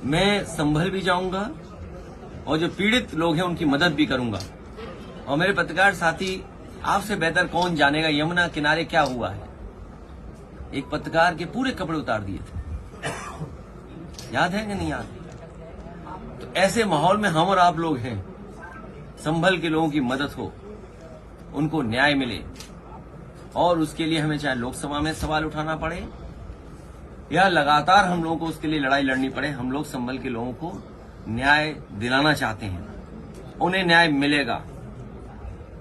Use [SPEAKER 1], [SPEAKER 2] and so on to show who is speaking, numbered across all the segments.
[SPEAKER 1] मैं संभल भी जाऊंगा और जो पीड़ित लोग हैं उनकी मदद भी करूंगा। और मेरे पत्रकार साथी, आपसे बेहतर कौन जानेगा यमुना किनारे क्या हुआ है। एक पत्रकार के पूरे कपड़े उतार दिए थे, याद है कि नहीं याद? तो ऐसे माहौल में हम और आप लोग हैं। संभल के लोगों की मदद हो, उनको न्याय मिले, और उसके लिए हमें चाहे लोकसभा में सवाल उठाना पड़े या लगातार हम लोगों को उसके लिए लड़ाई लड़नी पड़े, हम लोग संभल के लोगों को न्याय दिलाना चाहते हैं। उन्हें न्याय मिलेगा।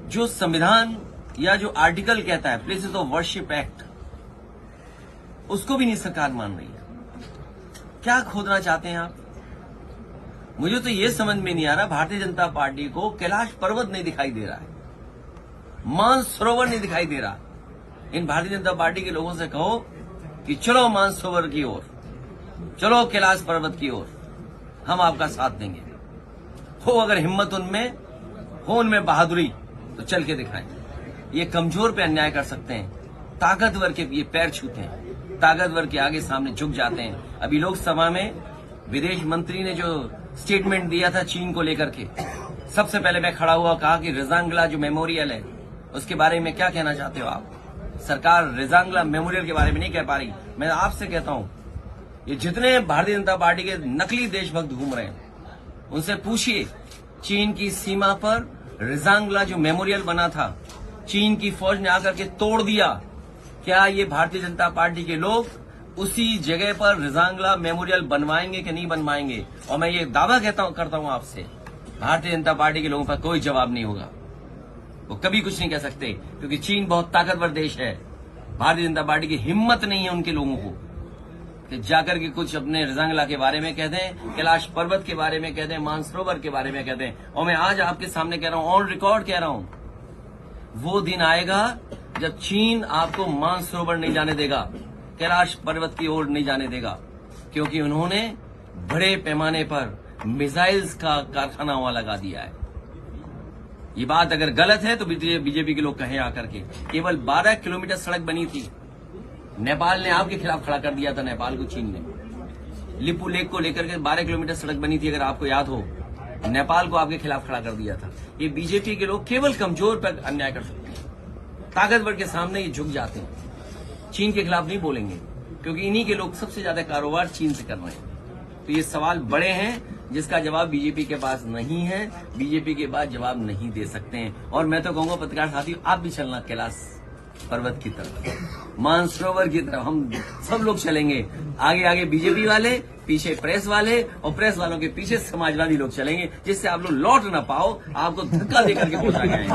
[SPEAKER 1] जो संविधान या जो आर्टिकल कहता है प्लेसेस ऑफ वर्शिप एक्ट, उसको भी नहीं सरकार मान रही है। क्या खोदना चाहते हैं आप? मुझे तो ये समझ में नहीं आ रहा, भारतीय जनता पार्टी को कैलाश पर्वत नहीं दिखाई दे रहा है, मानसरोवर नहीं दिखाई दे रहा। इन भारतीय जनता पार्टी के लोगों से कहो कि चलो मानसरोवर की ओर, चलो कैलाश पर्वत की ओर, हम आपका साथ देंगे। हो अगर हिम्मत उनमें हो, उनमें बहादुरी, तो चल के दिखाएं। ये कमजोर पे अन्याय कर सकते हैं, ताकतवर के ये पैर छूते हैं, ताकतवर के आगे सामने झुक जाते हैं। अभी लोकसभा में विदेश मंत्री ने जो स्टेटमेंट दिया था चीन को लेकर के, सबसे पहले मैं खड़ा हुआ, कहा कि रिजांगला जो मेमोरियल है उसके बारे में क्या कहना चाहते हो आप? सरकार रिजांगला मेमोरियल के बारे में नहीं कह पा रही। मैं आपसे कहता हूं, ये जितने भारतीय जनता पार्टी के नकली देशभक्त घूम रहे हैं, उनसे पूछिए, चीन की सीमा पर रिजांगला जो मेमोरियल बना था, चीन की फौज ने आकर के तोड़ दिया। क्या ये भारतीय जनता पार्टी के लोग उसी जगह पर रिजांगला मेमोरियल बनवाएंगे कि नहीं बनवाएंगे? और मैं ये दावा करता हूं आपसे, भारतीय जनता पार्टी के लोगों पर कोई जवाब नहीं होगा। वो कभी कुछ नहीं कह सकते, क्योंकि चीन बहुत ताकतवर देश है। भारतीय जनता पार्टी की हिम्मत नहीं है उनके लोगों को कि जाकर के कुछ अपने रिजांगला के बारे में कह दें, कैलाश पर्वत के बारे में कह दें, मानसरोवर के बारे में कह दें। और मैं आज आपके सामने कह रहा हूं, ऑन रिकॉर्ड कह रहा हूं, वो दिन आएगा जब चीन आपको मानसरोवर नहीं जाने देगा, कैलाश पर्वत की ओर नहीं जाने देगा, क्योंकि उन्होंने बड़े पैमाने पर मिसाइल्स का कारखाना वहां लगा दिया है। ये बात अगर गलत है तो बीजेपी के लोग कहें आकर के। केवल 12 किलोमीटर सड़क बनी थी, नेपाल ने आपके खिलाफ खड़ा कर दिया था, नेपाल को चीन ने। लिपू लेक को लेकर के 12 किलोमीटर सड़क बनी थी, अगर आपको याद हो, नेपाल को आपके खिलाफ खड़ा कर दिया था। ये बीजेपी के लोग केवल कमजोर पर अन्याय कर सकते हैं, ताकतवर के सामने ये झुक जाते हैं। चीन के खिलाफ नहीं बोलेंगे, क्योंकि इन्हीं के लोग सबसे ज्यादा कारोबार चीन से कर रहे हैं। तो ये सवाल बड़े हैं जिसका जवाब बीजेपी के पास नहीं है, बीजेपी के पास जवाब नहीं दे सकते हैं। और मैं तो कहूंगा पत्रकार साथियों, आप भी चलना कैलाश पर्वत की तरफ, मानसरोवर की तरफ, हम सब लोग चलेंगे। आगे आगे बीजेपी वाले, पीछे प्रेस वाले, और प्रेस वालों के पीछे समाजवादी लोग चलेंगे, जिससे आप लोग लौट ना पाओ, आपको धक्का देकर के पहुंचा जाएंगे।